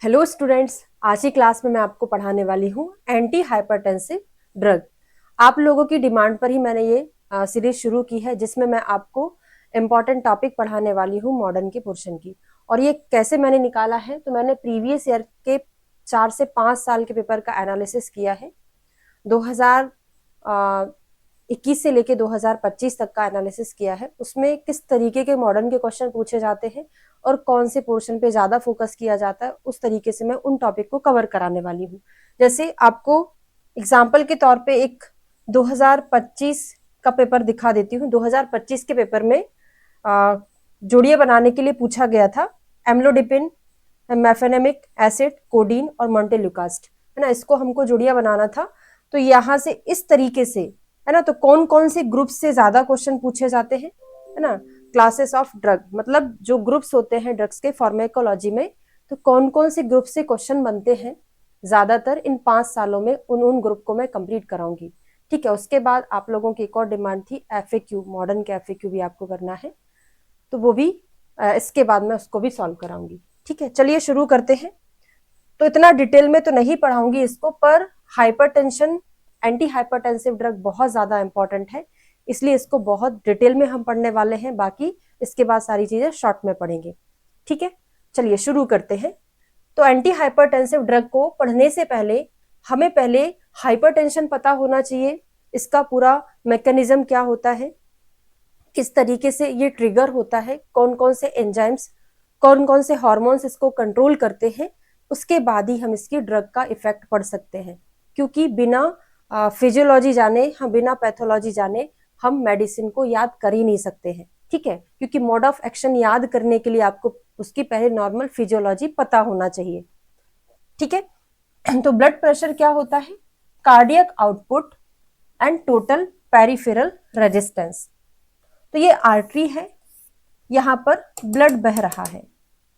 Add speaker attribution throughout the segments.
Speaker 1: Hello students, आज की class में मैं आपको पढ़ाने वाली हूँ एंटी हाइपरटेंसिव ड्रग। आप लोगों की डिमांड पर ही मैंने ये सीरीज शुरू की है, जिसमें मैं आपको इम्पॉर्टेंट टॉपिक पढ़ाने वाली हूँ मॉडर्न के पोर्शन की। और ये कैसे मैंने निकाला है, तो मैंने प्रीवियस ईयर के 4 से 5 साल के पेपर का एनालिसिस किया है। 2021 से लेके 2025 तक का एनालिसिस किया है। उसमें किस तरीके के मॉडर्न के क्वेश्चन पूछे जाते हैं और कौन से पोर्शन पे ज्यादा फोकस किया जाता है, उस तरीके से मैं उन टॉपिक को कवर कराने वाली हूँ। जैसे आपको एग्जाम्पल के तौर पे एक 2025 का पेपर दिखा देती हूँ। 2025 के पेपर में जोड़ियां बनाने के लिए पूछा गया था एम्लोडिपिन, मेफेनेमिक एसिड, कोडीन और मोंटेल्यूकास्ट, है ना। इसको हमको जोड़ियां बनाना था। तो यहाँ से इस तरीके से, है ना, तो कौन कौन से ग्रुप से ज्यादा क्वेश्चन पूछे जाते हैं, है ना। क्लासेस ऑफ ड्रग, मतलब जो ग्रुप्स होते हैं ड्रग्स के फार्मेकोलॉजी में, तो कौन कौन से ग्रुप से क्वेश्चन बनते हैं ज्यादातर इन 5 सालों में, उन ग्रुप को मैं कंप्लीट कराऊंगी। ठीक है। उसके बाद आप लोगों की एक और डिमांड थी एफएक्यू, मॉडर्न के एफएक्यू भी आपको करना है, तो वो भी इसके बाद मैं उसको भी सॉल्व कराऊंगी। ठीक है, चलिए शुरू करते हैं। तो इतना डिटेल में तो नहीं पढ़ाऊंगी इसको, पर हाइपरटेंशन, एंटी हाइपरटेंसिव ड्रग बहुत ज्यादा इंपॉर्टेंट है, इसलिए इसको बहुत डिटेल में हम पढ़ने वाले हैं। बाकी इसके बाद सारी चीजें शॉर्ट में पढ़ेंगे। ठीक है, चलिए शुरू करते हैं। तो एंटी हाइपरटेंसिव ड्रग को पढ़ने से पहले हमें पहले हाइपरटेंशन पता होना चाहिए, इसका पूरा मैकेनिज्म क्या होता है, किस तरीके से ये ट्रिगर होता है, कौन कौन से एंजाइम्स, कौन कौन से हार्मोन्स इसको कंट्रोल करते हैं। उसके बाद ही हम इसकी ड्रग का इफेक्ट पढ़ सकते हैं, क्योंकि बिना फिजियोलॉजी जाने, हम बिना पैथोलॉजी जाने हम मेडिसिन को याद कर ही नहीं सकते हैं। ठीक है, क्योंकि मोड ऑफ एक्शन याद करने के लिए आपको उसकी पहले नॉर्मल फिजियोलॉजी पता होना चाहिए। ठीक है, तो ब्लड प्रेशर क्या होता है? Cardiac output and total peripheral resistance. तो ये आर्टरी है, यहां पर ब्लड बह रहा है।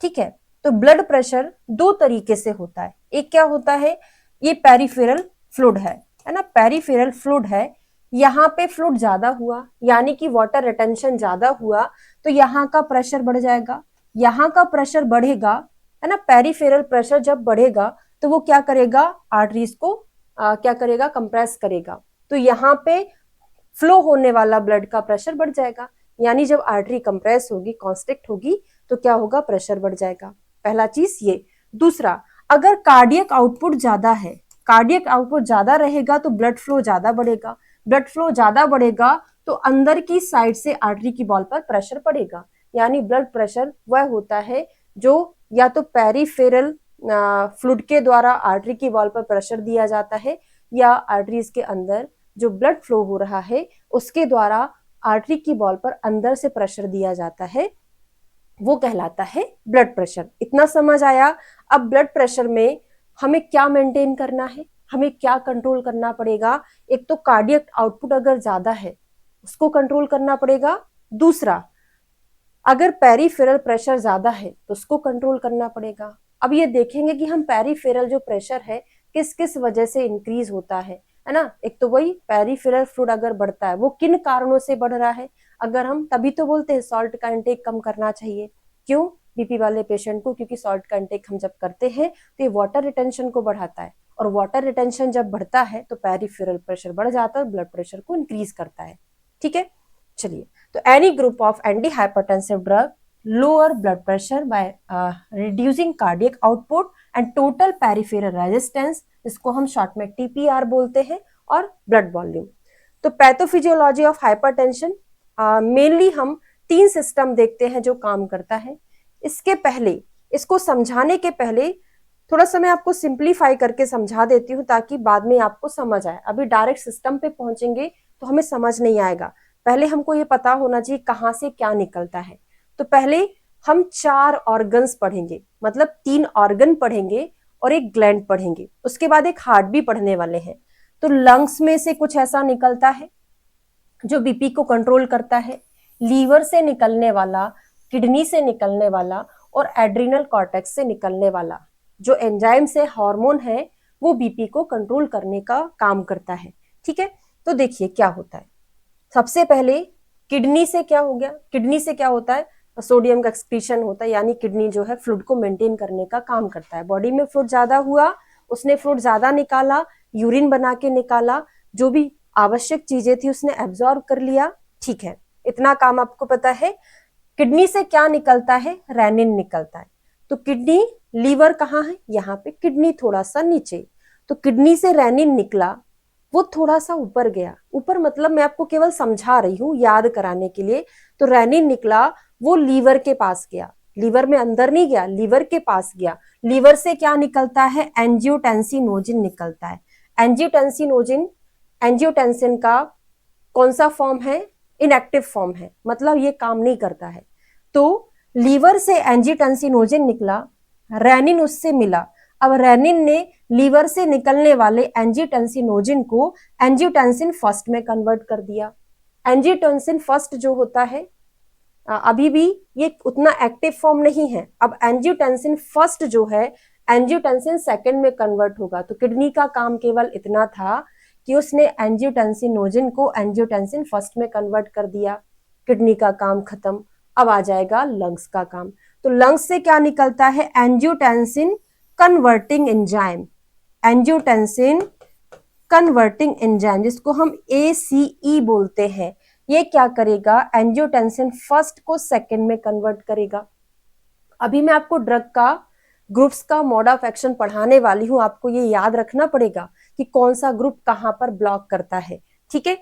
Speaker 1: ठीक है, तो ब्लड प्रेशर दो तरीके से होता है। एक क्या होता है, ये पेरिफेरल फ्लूइड है ना, पेरिफेरल फ्लूइड है। यहाँ पे फ्लूइड ज्यादा हुआ, यानी कि वाटर रिटेंशन ज्यादा हुआ, तो यहाँ का प्रेशर बढ़ जाएगा, यहाँ का प्रेशर बढ़ेगा, है ना। पेरिफेरल प्रेशर जब बढ़ेगा तो वो क्या करेगा, आर्टरीज को क्या करेगा, कंप्रेस करेगा। तो यहाँ पे फ्लो होने वाला ब्लड का प्रेशर बढ़ जाएगा, यानी जब आर्टरी कंप्रेस होगी, कॉन्स्ट्रिक्ट होगी, तो क्या होगा, प्रेशर बढ़ जाएगा। पहला चीज ये। दूसरा, अगर कार्डियक आउटपुट ज्यादा है, कार्डियक आउटपुट ज्यादा रहेगा तो ब्लड फ्लो ज्यादा बढ़ेगा, ब्लड फ्लो ज्यादा बढ़ेगा तो अंदर की साइड से आर्टरी की बॉल पर प्रेशर पड़ेगा। यानी ब्लड प्रेशर वह होता है जो या तो पेरिफेरल फ्लूइड के द्वारा आर्टरी की बॉल पर प्रेशर दिया जाता है, या आर्टरीज के अंदर जो ब्लड फ्लो हो रहा है उसके द्वारा आर्टरी की बॉल पर अंदर से प्रेशर दिया जाता है, वो कहलाता है ब्लड प्रेशर। इतना समझ आया। अब ब्लड प्रेशर में हमें क्या मेंटेन करना है, हमें क्या कंट्रोल करना पड़ेगा? एक तो कार्डियक आउटपुट अगर ज्यादा है उसको कंट्रोल करना पड़ेगा। दूसरा, अगर पेरिफेरल प्रेशर ज्यादा है तो उसको कंट्रोल करना पड़ेगा। अब ये देखेंगे कि हम पेरिफेरल जो प्रेशर है किस किस वजह से इंक्रीज होता है ना। एक तो वही पेरिफेरल फ्लूइड अगर बढ़ता है वो किन कारणों से बढ़ रहा है, अगर हम तभी तो बोलते हैं सॉल्ट का इंटेक कम करना चाहिए। क्यों? बीपी वाले पेशेंट को, क्योंकि सॉल्ट का इंटेक हम जब करते हैं तो ये वाटर रिटेंशन को बढ़ाता है, और वाटर रिटेंशन जब बढ़ता है तो पेरिफेरल प्रेशर बढ़ जाता है, ब्लड प्रेशर को इंक्रीज करता है। ठीक है, चलिए। तो any group of anti hypertensive drug lower blood pressure by reducing cardiac output and total peripheral resistance, इसको हम शॉर्ट में टीपीआर बोलते हैं, और ब्लड वॉल्यूम। तो पैथोफिजियोलॉजी ऑफ हाइपरटेंशन, मेनली हम 3 सिस्टम देखते हैं जो काम करता है। इसके पहले, इसको समझाने के पहले थोड़ा सा मैं आपको सिंप्लीफाई करके समझा देती हूँ, ताकि बाद में आपको समझ आए। अभी डायरेक्ट सिस्टम पे पहुंचेंगे तो हमें समझ नहीं आएगा, पहले हमको ये पता होना चाहिए कहाँ से क्या निकलता है। तो पहले हम 4 ऑर्गन्स पढ़ेंगे, मतलब 3 ऑर्गन पढ़ेंगे और एक ग्लैंड पढ़ेंगे। उसके बाद एक हार्ट भी पढ़ने वाले हैं। तो लंग्स में से कुछ ऐसा निकलता है जो बीपी को कंट्रोल करता है, लीवर से निकलने वाला, किडनी से निकलने वाला और एड्रिनल कॉर्टेक्स से निकलने वाला जो एंजाइम से हार्मोन है वो बीपी को कंट्रोल करने का काम करता है। ठीक है, तो देखिए क्या होता है। सबसे पहले किडनी से क्या हो गया, किडनी से क्या होता है, सोडियम का एक्सक्रीशन होता है, यानी किडनी जो है फ्लूइड को मेंटेन करने का काम करता है। बॉडी में फ्लूइड ज्यादा हुआ, उसने फ्लूइड ज्यादा निकाला, यूरिन बना के निकाला, जो भी आवश्यक चीजें थी उसने एब्जॉर्ब कर लिया, ठीक है, इतना काम आपको पता है। किडनी से क्या निकलता है? रेनिन निकलता है। तो किडनी, लीवर कहाँ है? यहाँ पे, किडनी थोड़ा सा नीचे। तो किडनी से रेनिन निकला, वो थोड़ा सा ऊपर गया, ऊपर मतलब मैं आपको केवल समझा रही हूँ याद कराने के लिए। तो रेनिन निकला, वो लीवर के पास गया, लीवर में अंदर नहीं गया, लीवर के पास गया। लीवर से क्या निकलता है? एंजियोटेंसिनोजिन निकलता है। एंजियोटेंसिनोजिन, एंजियोटेंसिन का कौन सा फॉर्म है? इनएक्टिव फॉर्म है, मतलब ये काम नहीं करता है। तो लीवर से एंजियोटेंसिनोजिन निकला, रेनिन उससे मिला। अब रेनिन ने लीवर से निकलने वाले एंजियोटेंसिनोजिन को एंजियोटेंसिन फर्स्ट में कन्वर्ट कर दिया। एंजियोटेंसिन फर्स्ट जो होता है अभी भी ये उतना एक्टिव फॉर्म नहीं है। अब एंजियोटेंसिन फर्स्ट जो है एंजियोटेंसिन सेकंड में कन्वर्ट होगा। तो किडनी का काम केवल इतना था कि उसने एंजियोटेंसिनोजिन को एंजियोटेंसिन फर्स्ट में कन्वर्ट कर दिया, किडनी का काम खत्म। अब आ जाएगा लंग्स का काम। तो लंग्स से क्या निकलता है? Angiotensin converting enzyme, angiotensin converting enzyme, जिसको हम ACE बोलते हैं। ये क्या करेगा? एंजियोटेंसिन फर्स्ट को सेकंड में कन्वर्ट करेगा। अभी मैं आपको ड्रग का ग्रुप्स का मोड ऑफ एक्शन पढ़ाने वाली हूं, आपको ये याद रखना पड़ेगा कि कौन सा ग्रुप कहां पर ब्लॉक करता है, ठीक है।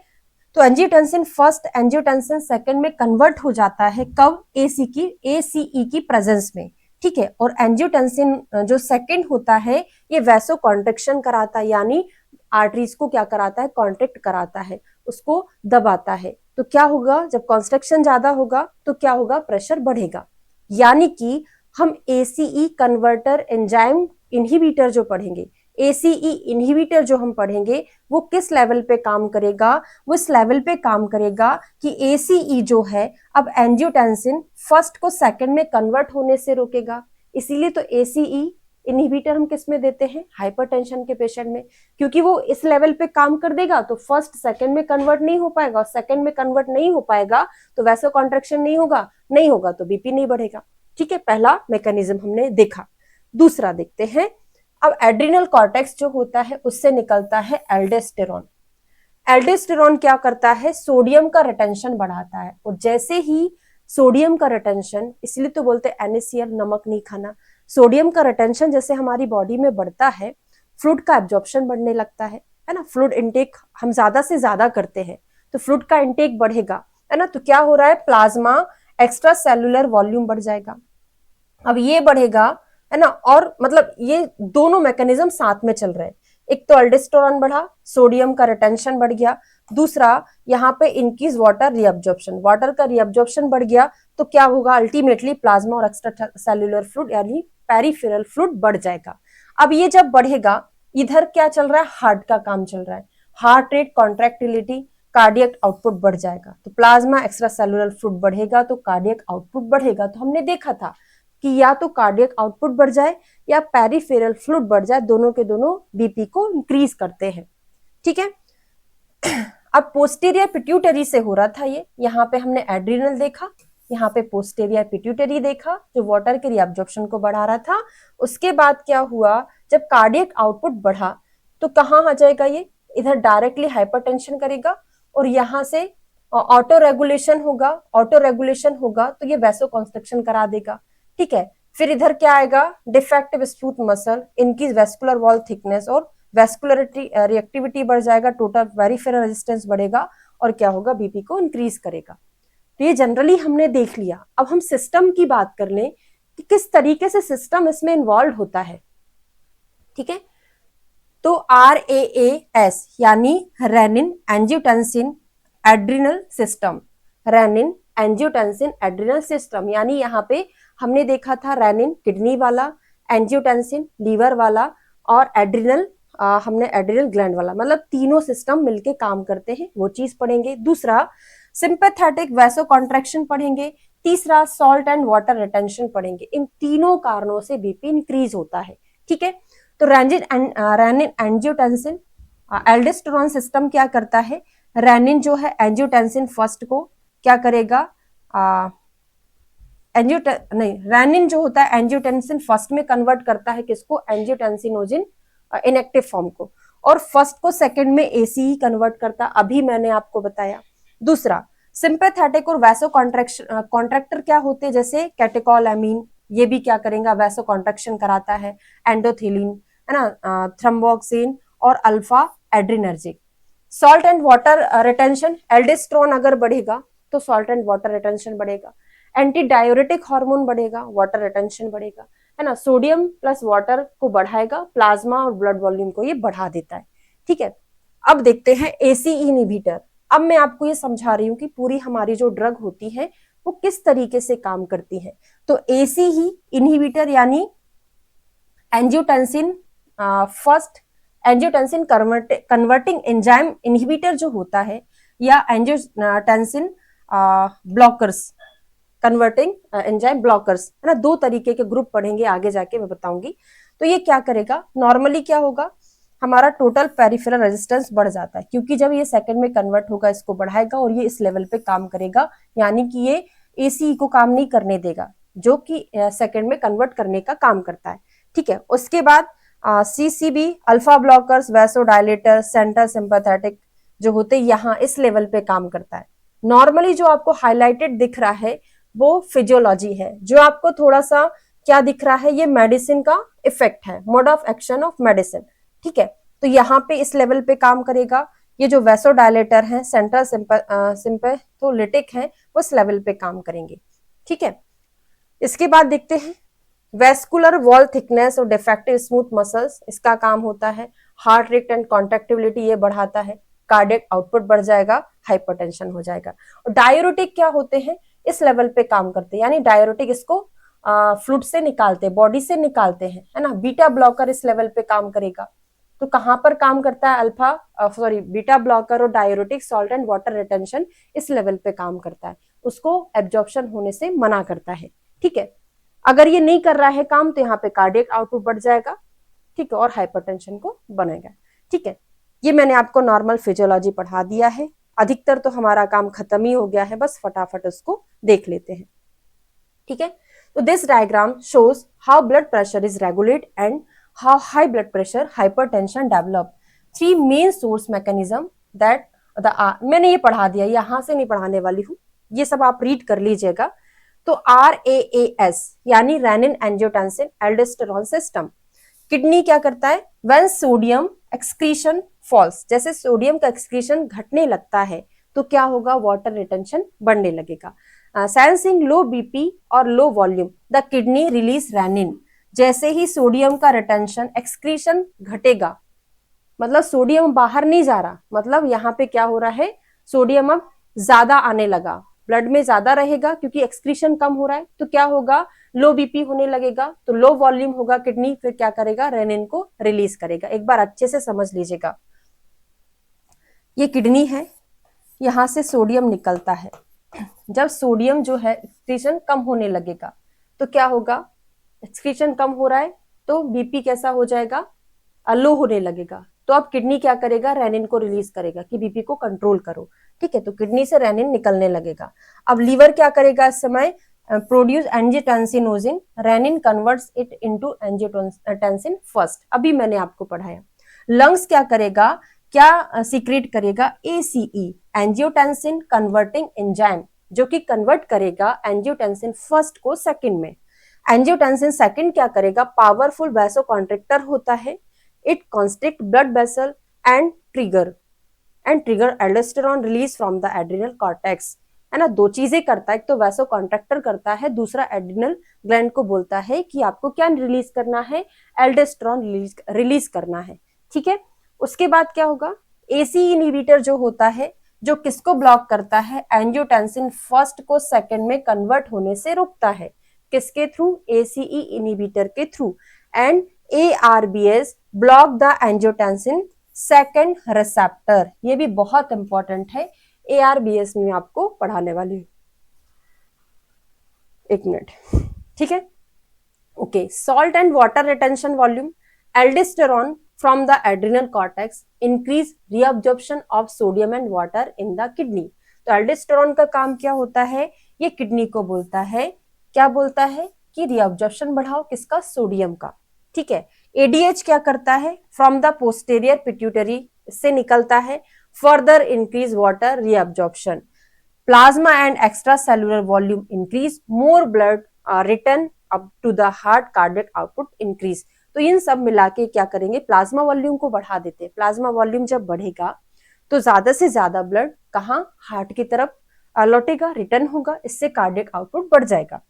Speaker 1: तो एंजियोटेंसिन फर्स्ट एंजियोटेंसिन सेकंड में कन्वर्ट हो जाता है, कब? ACE की प्रेजेंस में, ठीक है। और एंजियोटेंसिन जो सेकंड होता है ये वैसो कॉन्ट्रेक्शन कराता है, यानी आर्टरीज को क्या कराता है? कॉन्ट्रैक्ट कराता है, उसको दबाता है। तो क्या होगा? जब कॉन्स्ट्रक्शन ज्यादा होगा तो क्या होगा? प्रेशर बढ़ेगा। यानी कि हम ACE कन्वर्टर एंजाइम इनहिबिटर जो पढ़ेंगे, ACE इनहिबिटर जो हम पढ़ेंगे, वो किस लेवल पे काम करेगा? वो इस लेवल पे काम करेगा कि ACE जो है अब एंजियोटेंसिन फर्स्ट को सेकंड में कन्वर्ट होने से रोकेगा। इसीलिए तो ACE इनहिबिटर हम किस में देते हैं? हाइपरटेंशन के पेशेंट में, क्योंकि वो इस लेवल पे काम कर देगा तो फर्स्ट सेकंड में कन्वर्ट नहीं हो पाएगा, और सेकंड में कन्वर्ट नहीं हो पाएगा तो वैसे कॉन्ट्रेक्शन नहीं होगा, नहीं होगा तो बीपी नहीं बढ़ेगा, ठीक है। पहला मैकेनिज्म हमने देखा। दूसरा देखते हैं। अब एड्रिनल कॉर्टेक्स जो होता है उससे निकलता है एल्डोस्टेरोन। एल्डोस्टेरोन क्या करता है? सोडियम का रिटेंशन बढ़ाता है। और जैसे ही सोडियम का रिटेंशन, इसलिए तो बोलते हैं NaCl, नमक नहीं खाना। सोडियम का रिटेंशन जैसे हमारी बॉडी में बढ़ता है, फ्लूइड का एब्जॉर्प्शन बढ़ने लगता है ना। फ्लूइड इंटेक हम ज्यादा से ज्यादा करते हैं तो फ्लूइड का इंटेक बढ़ेगा, है ना। तो क्या हो रहा है? प्लाज्मा एक्स्ट्रा सेलुलर वॉल्यूम बढ़ जाएगा। अब ये बढ़ेगा, है ना। और मतलब ये दोनों मैकेनिज्म साथ में चल रहे हैं। एक तो एल्डोस्टेरोन बढ़ा, सोडियम का रिटेंशन बढ़ गया। दूसरा यहाँ पे इंक्रीज वाटर रीअब्जॉर्प्शन, वाटर का रीअब्जॉर्प्शन बढ़ गया तो क्या होगा? अल्टीमेटली प्लाज्मा और एक्स्ट्रा सेल्युलर फ्लूइड यानी पेरिफेरल फ्लूइड बढ़ जाएगा। अब ये जब बढ़ेगा, इधर क्या चल रहा है? हार्ट का काम चल रहा है। Heart rate, contractility, cardiac output बढ़ जाएगा। तो प्लाज्मा एक्स्ट्रा सेलुलर फ्लूइड बढ़ेगा तो कार्डियक आउटपुट बढ़ेगा। तो हमने देखा था कि या तो कार्डियक आउटपुट बढ़ जाए या पेरिफेरल फ्लूइड बढ़ जाए, दोनों के दोनों बीपी को इंक्रीज करते हैं, ठीक है। अब पोस्टीरियर पिट्यूटरी से हो रहा था ये, यहाँ पे हमने एड्रिनल देखा, यहाँ पे पोस्टीरियर पिट्यूटरी देखा जो वाटर के रीअब्जॉर्प्शन को बढ़ा रहा था। उसके बाद क्या हुआ? जब कार्डियक आउटपुट बढ़ा तो कहाँ आ जाएगा ये? इधर डायरेक्टली हाइपरटेंशन करेगा और यहाँ से ऑटो रेगुलेशन होगा। ऑटो रेगुलेशन होगा तो ये वैसो कंस्ट्रक्शन करा देगा, ठीक है। फिर इधर क्या आएगा? डिफेक्टिव स्मूथ मसल, इनकी वेस्कुलर वॉल थिकनेस और वेस्कुलरिटी रिएक्टिविटी बढ़ जाएगा, टोटल पेरिफेरल रेजिस्टेंस बढ़ेगा और क्या होगा? बीपी को इंक्रीज करेगा। तो ये जनरली हमने देख लिया। अब हम सिस्टम की बात कर लें कि किस तरीके से सिस्टम इसमें इन्वॉल्व होता है, ठीक है। तो RAAS यानी renin angiotensin adrenal system, renin angiotensin adrenal system, यानी यहाँ पे हमने देखा था रेनिन किडनी वाला, एंजियोटेंसिन लीवर वाला और एड्रिनल हमने एड्रिनल ग्लैंड वाला, मतलब तीनों सिस्टम मिलके काम करते हैं, वो चीज पढ़ेंगे। दूसरा सिंपैथेटिक वैसो कॉन्ट्रैक्शन पढ़ेंगे। तीसरा सॉल्ट एंड वाटर रिटेंशन पढ़ेंगे। इन तीनों कारणों से बीपी इंक्रीज होता है, ठीक है। तो रेनिन एंजियोटेंसिन एल्डोस्टेरोन सिस्टम क्या करता है? रेनिन जो है एंजियोटेंसिन फर्स्ट को क्या करेगा? नहीं, रेनिन जो होता है एंजियोटेंसिन फर्स्ट में कन्वर्ट करता है किसको, एंजियोटेंसिनोजिन इनएक्टिव फॉर्म को, और फर्स्ट को सेकंड में एसीई कन्वर्ट करता, अभी मैंने आपको बताया। दूसरा, सिंपैथेटिक और वैसो कॉन्ट्रैक्टर क्या होते हैं, जैसे कैटेकोलामीन, ये भी क्या करेगा, वैसो कॉन्ट्रैक्शन कराता है। एंडोथिलीन है ना, थ्रोम्बोक्सिन और alpha adrenergic. Salt and water retention, aldosterone अगर बढ़ेगा तो सॉल्ट एंड वाटर रिटेंशन बढ़ेगा। एंटी डायोरेटिक हार्मोन बढ़ेगा, वाटर रिटेंशन बढ़ेगा, है ना। सोडियम प्लस वाटर को बढ़ाएगा, प्लाज्मा और ब्लड वॉल्यूम को ये बढ़ा देता है, ठीक है। अब देखते हैं एसी इनहिबिटर। अब मैं आपको ये समझा रही हूँ कि पूरी हमारी जो ड्रग होती है वो किस तरीके से काम करती है। तो एसी ही इनहिबिटर यानी angiotensin first angiotensin converting enzyme inhibitor जो होता है, या angiotensin blockers converting enzyme blockers, है ना। दो तरीके के ग्रुप पढ़ेंगे आगे जाके, मैं बताऊंगी। तो ये क्या करेगा, नॉर्मली क्या होगा, हमारा टोटल पेरिफेरल रेजिस्टेंस बढ़ जाता है, क्योंकि जब ये सेकंड में कन्वर्ट होगा इसको बढ़ाएगा और ये इस लेवल पे काम करेगा, यानी कि ये एसी को काम नहीं करने देगा, जो कि सेकंड में कन्वर्ट करने का काम करता है, ठीक है। उसके बाद CCB, alpha blockers, vasodilator, central sympathetic जो होते हैं, यहाँ इस लेवल पे काम करता है। नॉर्मली जो आपको हाईलाइटेड दिख रहा है वो फिजियोलॉजी है, जो आपको थोड़ा सा क्या दिख रहा है, ये मेडिसिन का इफेक्ट है, mode of action of medicine, ठीक है। तो यहाँ पे इस लेवल पे काम करेगा। ये जो वैसोडायलेटर है, सेंट्रल सिंपैथोलिटिक है, वो इस लेवल पे काम करेंगे, ठीक है। इसके बाद देखते हैं वेस्कुलर वॉल थिकनेस और डिफेक्टिव स्मूथ मसल्स, इसका काम होता है। हार्ट रेट एंड कॉन्ट्रैक्टिबिलिटी ये बढ़ाता है, कार्डियक आउटपुट बढ़ जाएगा, हाइपरटेंशन हो जाएगा। और डाययूरेटिक क्या होते हैं, इस लेवल पे काम करते हैं, यानी डाययूरेटिक इसको फ्लूइड से निकालते हैं, बॉडी से निकालते हैं, है ना। बीटा ब्लॉकर इस लेवल पे काम करेगा। तो कहां पर काम करता है, बीटा ब्लॉकर और diuretic salt and water retention इस लेवल पे काम करता है, उसको एब्जॉर्प्शन होने से मना करता है, ठीक है। अगर ये नहीं कर रहा है काम तो यहाँ पे कार्डियक आउटपुट बढ़ जाएगा, ठीक है, और हाइपरटेंशन को बनेगा, ठीक है। ये मैंने आपको नॉर्मल फिजियोलॉजी पढ़ा दिया है, अधिकतर तो हमारा काम खत्म ही हो गया है, बस फटाफट उसको देख लेते हैं, ठीक है। तो this diagram shows how blood pressure is regulate and how high blood pressure hypertension develop. Three main source mechanism that मैंने ये पढ़ा दिया, यहां से नहीं पढ़ाने वाली हूँ, ये सब आप रीड कर लीजिएगा। तो RAAS यानी renin angiotensin aldosterone system. Kidney क्या करता है, व्हेन सोडियम एक्सक्रीशन फॉल्स, जैसे सोडियम का एक्सक्रीशन घटने लगता है तो क्या होगा, वाटर रिटेंशन बढ़ने लगेगा। सेंसिंग लो बीपी और low volume the kidney release renin. जैसे ही सोडियम का रिटेंशन एक्सक्रीशन घटेगा, मतलब सोडियम बाहर नहीं जा रहा, मतलब यहाँ पे क्या हो रहा है, सोडियम अब ज्यादा आने लगा, ब्लड में ज्यादा रहेगा क्योंकि एक्सक्रीशन कम हो रहा है, तो क्या होगा, लो बीपी होने लगेगा, तो लो वॉल्यूम होगा किडनी, फिर क्या करेगा, रेनिन को रिलीज करेगा। एक बार अच्छे से समझ लीजिएगा, ये किडनी है, यहां से सोडियम निकलता है, जब सोडियम जो है एक्सक्रीशन कम होने लगेगा तो क्या होगा, एक्सक्रीशन कम हो रहा है तो बीपी कैसा हो जाएगा, लो होने लगेगा, तो अब किडनी क्या करेगा, रेनिन को रिलीज करेगा कि बीपी को कंट्रोल करो, ठीक है। तो किडनी से रेनिन निकलने लगेगा। अब लीवर क्या करेगा, इस समय produce angiotensinogen, renin converts it into angiotensin first, अभी मैंने आपको पढ़ाया। लंग्स क्या करेगा, क्या सीक्रेट करेगा, ACE एंजियोटेंसिन कन्वर्टिंग एंजाइम, जो कि कन्वर्ट करेगा एंजियोटेंसिन फर्स्ट को सेकंड में। एंजियोटेंसिन सेकंड क्या करेगा, पावरफुल वैसोकॉन्ट्रिक्टर होता है, it constrict blood vessel and trigger aldosterone release from the adrenal cortex, है ना। दो चीजें करता है, एक तो वैसो कॉन्ट्रैक्टर करता है, दूसरा एड्रिनल ग्लैंड को बोलता है कि आपको क्या रिलीज करना है, एल्डोस्टेरोन रिलीज करना है, ठीक है। उसके बाद क्या होगा, एसी इनहिबिटर जो होता है, जो किसको ब्लॉक करता है, एंजियोटेंसिन फर्स्ट को सेकंड में कन्वर्ट होने से रोकता है, किसके थ्रू, ACE इनहिबिटर के through. And ARBS block the angiotensin second receptor, ये भी बहुत इंपॉर्टेंट है, ARBS में आपको पढ़ाने वाली हूं, एक मिनट, ठीक है। Okay, salt and water retention volume, aldosterone from the adrenal cortex increase reabsorption of sodium and water in the kidney. तो एल्डोस्टेरोन का काम क्या होता है, ये किडनी को बोलता है क्या बोलता है कि रीअब्जॉर्प्शन बढ़ाओ, किसका, सोडियम का, ठीक है। एडीएच क्या करता है, फ्रॉम द पोस्टेरियर पिट्यूटरी से निकलता है, further increase water reabsorption, plasma and extra cellular volume increase, more blood return up to the heart, cardiac output increase. तो इन सब मिला के क्या करेंगे, प्लाज्मा वॉल्यूम को बढ़ा देते हैं। प्लाज्मा वॉल्यूम जब बढ़ेगा तो ज्यादा से ज्यादा ब्लड कहाँ, हार्ट की तरफ लौटेगा, रिटर्न होगा, इससे कार्डियक आउटपुट बढ़ जाएगा,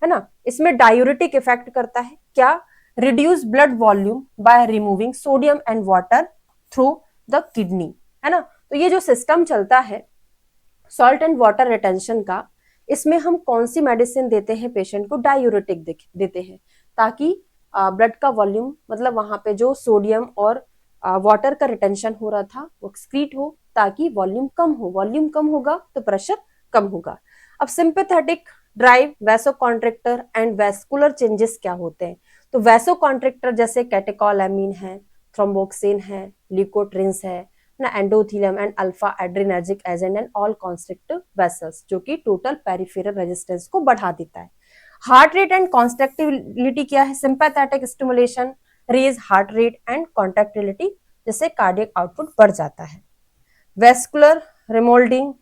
Speaker 1: है ना। इसमें डायूरेटिक इफेक्ट करता है, क्या, reduce blood volume by removing sodium and water through the kidney, है ना। तो ये जो सिस्टम चलता है सॉल्ट एंड वाटर रिटेंशन का, इसमें हम कौन सी मेडिसिन देते हैं पेशेंट को, डायूरेटिक देते हैं, ताकि ब्लड का वॉल्यूम, मतलब वहां पे जो सोडियम और वाटर का रिटेंशन हो रहा था वो एक्सक्रीट हो, ताकि वॉल्यूम कम हो, वॉल्यूम कम होगा तो प्रेशर कम होगा। अब sympathetic drive, vasoconstrictor and vascular changes क्या होते हैं, तो वैसोकॉन्ट्रिक्टर जैसे कैटेकोलामीन है, थ्रोम्बोक्सिन है, ल्यूकोट्रिन्स है ना, endothelium and alpha adrenergic agent and all constrictive vessels, जो कि टोटल पेरिफेरल रेजिस्टेंस को बढ़ा देता है। हार्ट रेट एंड कॉन्स्ट्रक्टिविटी क्या है, sympathetic stimulation raise heart rate and contractility, जिससे कार्डियक आउटपुट बढ़ जाता है। वेस्कुलर रिमोल्डिंग,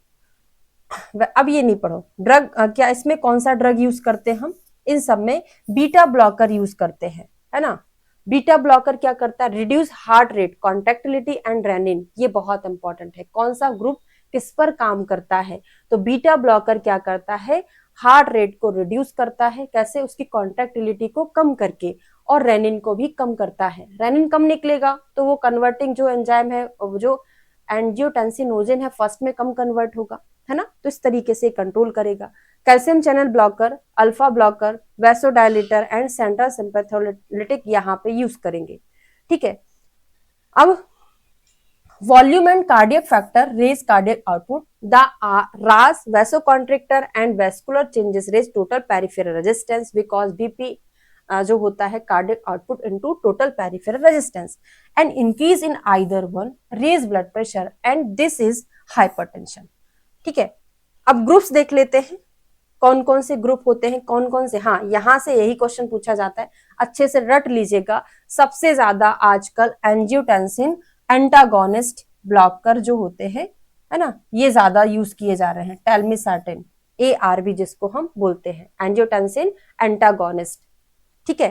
Speaker 1: अब ये नहीं पढ़ो, ड्रग क्या, इसमें कौन सा ड्रग यूज करते हैं हम, इन सब में बीटा ब्लॉकर यूज करते हैं, है ना। बीटा ब्लॉकर क्या करता है, reduce heart rate, contractility and renin, ये बहुत इंपॉर्टेंट है, कौन सा ग्रुप किस पर काम करता है, तो बीटा ब्लॉकर क्या करता है, हार्ट रेट को रिड्यूस करता है, कैसे, उसकी कॉन्ट्रैक्टिलिटी को कम करके, और रेनिन को भी कम करता है। रेनिन कम निकलेगा तो वो कन्वर्टिंग जो एंजाइम है, जो एंजियोटेंसिनोजन है फर्स्ट में कम कन्वर्ट होगा, है ना, तो इस तरीके से कंट्रोल करेगा। Calcium channel blocker, alpha blocker, vasodilator and central sympatholytic यहाँ पे यूज करेंगे, ठीक है। अब volume and cardiac factor raise cardiac output, the RAS vasoconstrictor and vascular changes raise total peripheral resistance, because BP जो होता है cardiac output into total peripheral resistance, and increase in either one raise blood pressure and this is hypertension, ठीक है। अब groups देख लेते हैं, कौन कौन से ग्रुप होते हैं, कौन कौन से, हाँ यहां से यही क्वेश्चन पूछा जाता है, अच्छे से रट लीजिएगा। सबसे ज्यादा आजकल एंजियोटेंसिन एंटागोनिस्ट ब्लॉकर जो होते हैं, है ना, ये ज्यादा यूज किए जा रहे हैं। टेलमिसार्टिन, ARB जिसको हम बोलते हैं, एंजियोटेंसिन एंटागोनिस्ट, ठीक है।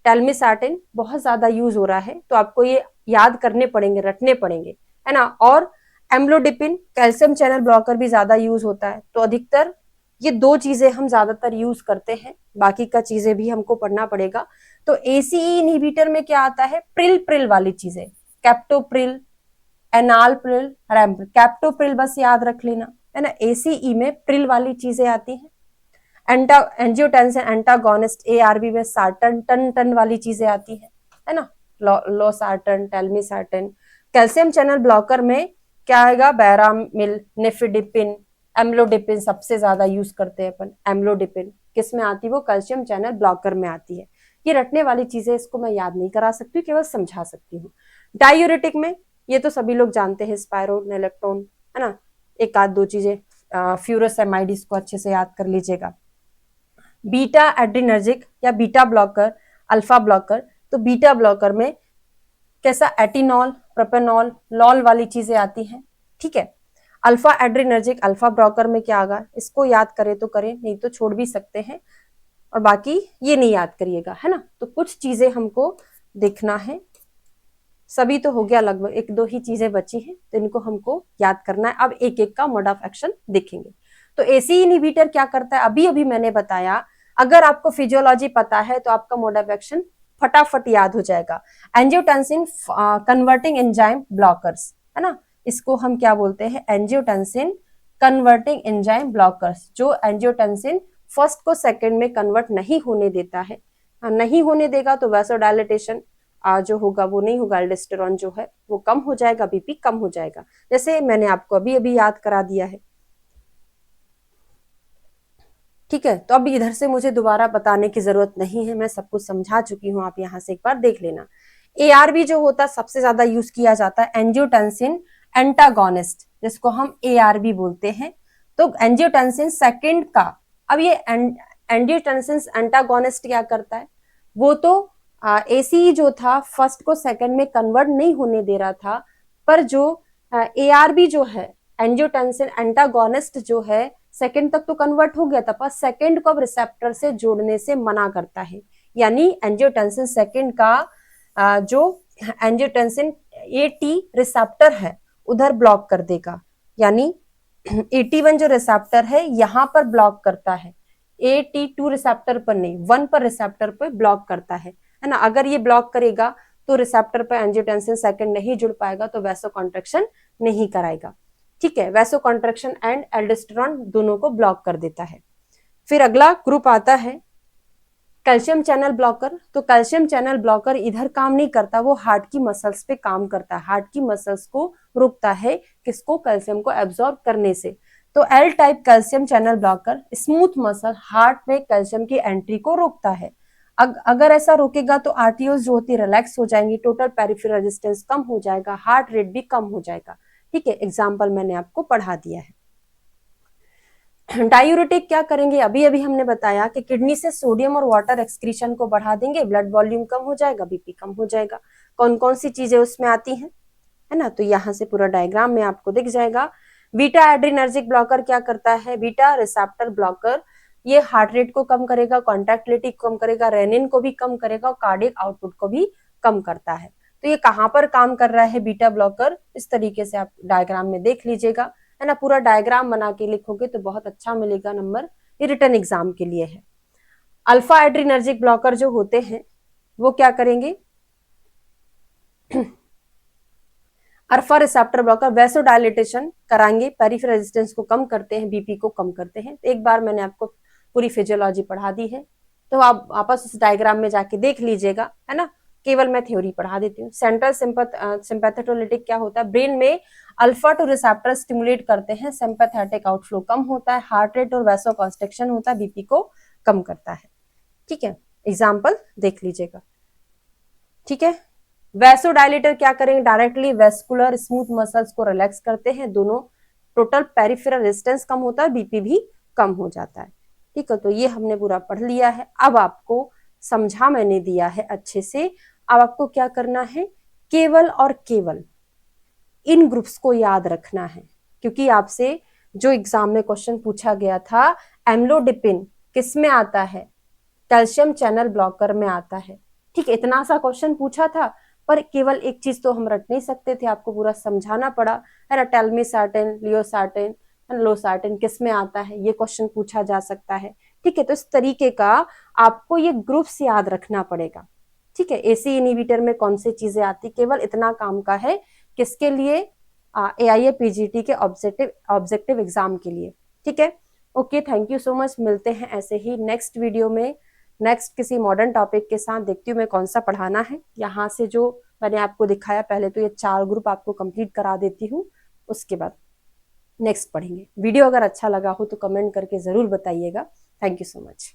Speaker 1: टेलमिसार्टिन बहुत ज्यादा यूज हो रहा है, तो आपको ये याद करने पड़ेंगे, रटने पड़ेंगे, है ना। और एम्लोडिपिन, कैल्शियम चैनल ब्लॉकर भी ज्यादा यूज होता है, तो अधिकतर ये दो चीजें हम ज्यादातर यूज करते हैं, बाकी का चीजें भी हमको पढ़ना पड़ेगा। तो ACE इनहिबिटर में क्या आता है, प्रिल वाली चीजें, कैप्टोप्रिल, एनालप्रिल, रैम्प्रिल, कैप्टोप्रिल बस याद रख लेना, है ना। ACE में प्रिल वाली चीजें आती हैं। एंजियोटेंसिन एंटागोनिस्ट ARB में सार्टन, टन वाली चीजें आती है ना, लोसार्टन, टेलमिसार्टिन। कैल्शियम चैनल ब्लॉकर में क्या आएगा, बैरामिल, निफिडिपिन, एम्लोडिपिन, सबसे ज्यादा यूज करते हैं अपन एम्लोडिपिन, किस में आती है वो, कैल्शियम चैनल ब्लॉकर में आती है। ये रटने वाली चीजें, इसको मैं याद नहीं करा सकती, केवल समझा सकती हूँ। डायूरेटिक में ये तो सभी लोग जानते हैं, स्पायरोनेलेक्टोन, है ना, एक आध दो चीजें, फ्यूरोसेमाइड, इसको अच्छे से याद कर लीजिएगा। बीटा एड्रिनर्जिक या बीटा ब्लॉकर, अल्फा ब्लॉकर, तो बीटा ब्लॉकर में कैसा, एटिनॉल, प्रोपेनॉल, लॉल वाली चीजें आती हैं, ठीक है। अल्फा एड्रिनर्जिक, अल्फा ब्लॉकर में क्या आगा, इसको याद करें तो करें, नहीं तो छोड़ भी सकते हैं, और बाकी ये नहीं याद करिएगा, है ना। तो कुछ चीजें हमको देखना है, सभी तो हो गया लगभग, एक दो ही चीजें बची हैं, तो इनको हमको याद करना है। अब एक एक का मोड ऑफ एक्शन देखेंगे। तो ACE इनहिबिटर क्या करता है, अभी अभी मैंने बताया, अगर आपको फिजियोलॉजी पता है तो आपका मोड ऑफ एक्शन फटाफट याद हो जाएगा। एंजियोटेंसिन कन्वर्टिंग एंजाइम ब्लॉकर्स, है ना, इसको हम क्या बोलते हैं, एंजियोटेंसिन कन्वर्टिंग एंजाइम ब्लॉकर्स, जो एंजियोटेंसिन फर्स्ट को सेकंड में कन्वर्ट नहीं होने देता है, नहीं होने देगा तो वैसोडायलेटेशन जो होगा वो नहीं होगा, एल्डोस्टेरॉन जो है वो कम हो जाएगा, बीपी कम हो जाएगा, जैसे मैंने आपको अभी याद करा दिया है, ठीक है। तो अब इधर से मुझे दोबारा बताने की जरूरत नहीं है, मैं सब कुछ समझा चुकी हूँ, आप यहाँ से एक बार देख लेना। ARB जो होता है सबसे ज्यादा यूज किया जाता है एंजियोटेंसिन एंटागोनिस्ट, जिसको हम ARB बोलते हैं। तो एंजियोटेंसिन सेकंड का, अब ये एंजियोटेंसिन एंटागोनिस्ट क्या करता है, वो तो ACE जो था फर्स्ट को सेकंड में कन्वर्ट नहीं होने दे रहा था, पर जो ARB जो है एंजियोटेंसिन एंटागोनिस्ट जो है सेकंड तक तो कन्वर्ट हो गया था, पर सेकंड को अब रिसेप्टर से जोड़ने से मना करता है। यानी एंजियोटेंसिन सेकंड का जो एंजियोटेंसिन AT रिसेप्टर है उधर ब्लॉक कर देगा। यानी 81 जो रिसेप्टर है यहाँ पर ब्लॉक करता है, 82 रिसेप्टर पर नहीं, 1 पर रिसेप्टर पर ब्लॉक करता है ना। अगर ये ब्लॉक करेगा तो रिसेप्टर पर एंजियोटेंसिन सेकंड नहीं जुड़ पाएगा, तो वैसो कॉन्ट्रैक्शन नहीं कराएगा। ठीक है, वैसो कॉन्ट्रैक्शन एंड एल्डोस्टेरोन दोनों को ब्लॉक कर देता है। फिर अगला ग्रुप आता है कैल्शियम चैनल ब्लॉकर। तो कैल्शियम चैनल ब्लॉकर इधर काम नहीं करता, वो हार्ट की मसल्स पे काम करता है, हार्ट की मसल्स को रोकता है, किसको, कैल्शियम को एब्जॉर्ब करने से। तो L type calcium channel blocker smooth muscle heart में कैल्शियम की एंट्री को रोकता है। अगर ऐसा रोकेगा तो आरटीओस जो होती है रिलैक्स हो जाएंगी, टोटल पेरिफेरल रेजिस्टेंस कम हो जाएगा, हार्ट रेट भी कम हो जाएगा। ठीक है, एग्जाम्पल मैंने आपको पढ़ा दिया है। डायूरेटिक क्या करेंगे, अभी अभी हमने बताया कि किडनी से सोडियम और वाटर एक्सक्रीशन को बढ़ा देंगे, ब्लड वॉल्यूम कम हो जाएगा, बीपी कम हो जाएगा। कौन कौन सी चीजें उसमें आती हैं, है ना, तो यहाँ से पूरा डायग्राम में आपको दिख जाएगा। बीटा एड्रीनर्जिक ब्लॉकर क्या करता है, बीटा रिसेप्टर ब्लॉकर, ये हार्ट रेट को कम करेगा, कॉन्ट्रैक्टिलिटी कम करेगा, रेनिन को भी कम करेगा और कार्डियक आउटपुट को भी कम करता है। तो ये कहाँ पर काम कर रहा है बीटा ब्लॉकर, इस तरीके से आप डायग्राम में देख लीजिएगा, है ना। पूरा डायग्राम बना के लिखोगे तो बहुत अच्छा मिलेगा नंबर, ये रिटर्न एग्जाम के लिए है। अल्फा एड्रीनर्जिक ब्लॉकर जो होते हैं वो क्या करेंगे, अल्फा रिसेप्टर ब्लॉकर वैसोडायलेटेशन कराएंगे, पेरिफेरल रेजिस्टेंस को कम करते हैं, बीपी को कम करते हैं। तो एक बार मैंने आपको पूरी फिजियोलॉजी पढ़ा दी है, तो आप वापस उस डायग्राम में जाके देख लीजिएगा, है ना। केवल मैं थ्योरी पढ़ा देती हूँ। सेंट्रल सिंपैथेटोलिटिक क्या होता है, ब्रेन में अल्फा टू रिसेप्टर स्टिमुलेट करते हैं, सिंपैथेटिक आउटफ्लो कम होता है, हार्ट रेट और वैसो कॉन्स्ट्रिक्शन होता है, बीपी को कम करता है। ठीक है, एग्जाम्पल देख लीजिएगा। ठीक है, वैसोडायलेटर क्या करेंगे, डायरेक्टली वेस्कुलर स्मूथ मसल्स को रिलैक्स करते हैं, दोनों टोटल पेरिफेरल रेजिस्टेंस कम होता है, बीपी भी कम हो जाता है। ठीक है, तो ये हमने पूरा पढ़ लिया है। अब आपको समझा मैंने दिया है अच्छे से, अब आपको क्या करना है, केवल और केवल इन ग्रुप्स को याद रखना है, क्योंकि आपसे जो एग्जाम में क्वेश्चन पूछा गया था, एम्लोडिपिन किस में आता है, कैल्शियम चैनल ब्लॉकर में आता है। ठीक, इतना सा क्वेश्चन पूछा था, पर केवल एक चीज तो हम रट नहीं सकते थे, आपको पूरा समझाना पड़ा, है ना। टेलमिसार्टेन, लियोसार्टेन, लोसार्टेन किस में आता है, ये क्वेश्चन पूछा जा सकता है। ठीक है, तो इस तरीके का आपको ये ग्रुप्स याद रखना पड़ेगा। ठीक है, एसी इनहिबिटर में कौन सी चीजें आती, केवल इतना काम का है, किसके लिए, AIA PGT के ऑब्जेक्टिव एग्जाम के लिए। ठीक है, okay, thank you so much. मिलते हैं ऐसे ही नेक्स्ट वीडियो में, नेक्स्ट किसी मॉडर्न टॉपिक के साथ। देखती हूँ मैं कौन सा पढ़ाना है। यहाँ से जो मैंने आपको दिखाया, पहले तो ये 4 ग्रुप आपको कंप्लीट करा देती हूँ, उसके बाद नेक्स्ट पढ़ेंगे। वीडियो अगर अच्छा लगा हो तो कमेंट करके जरूर बताइएगा। Thank you so much.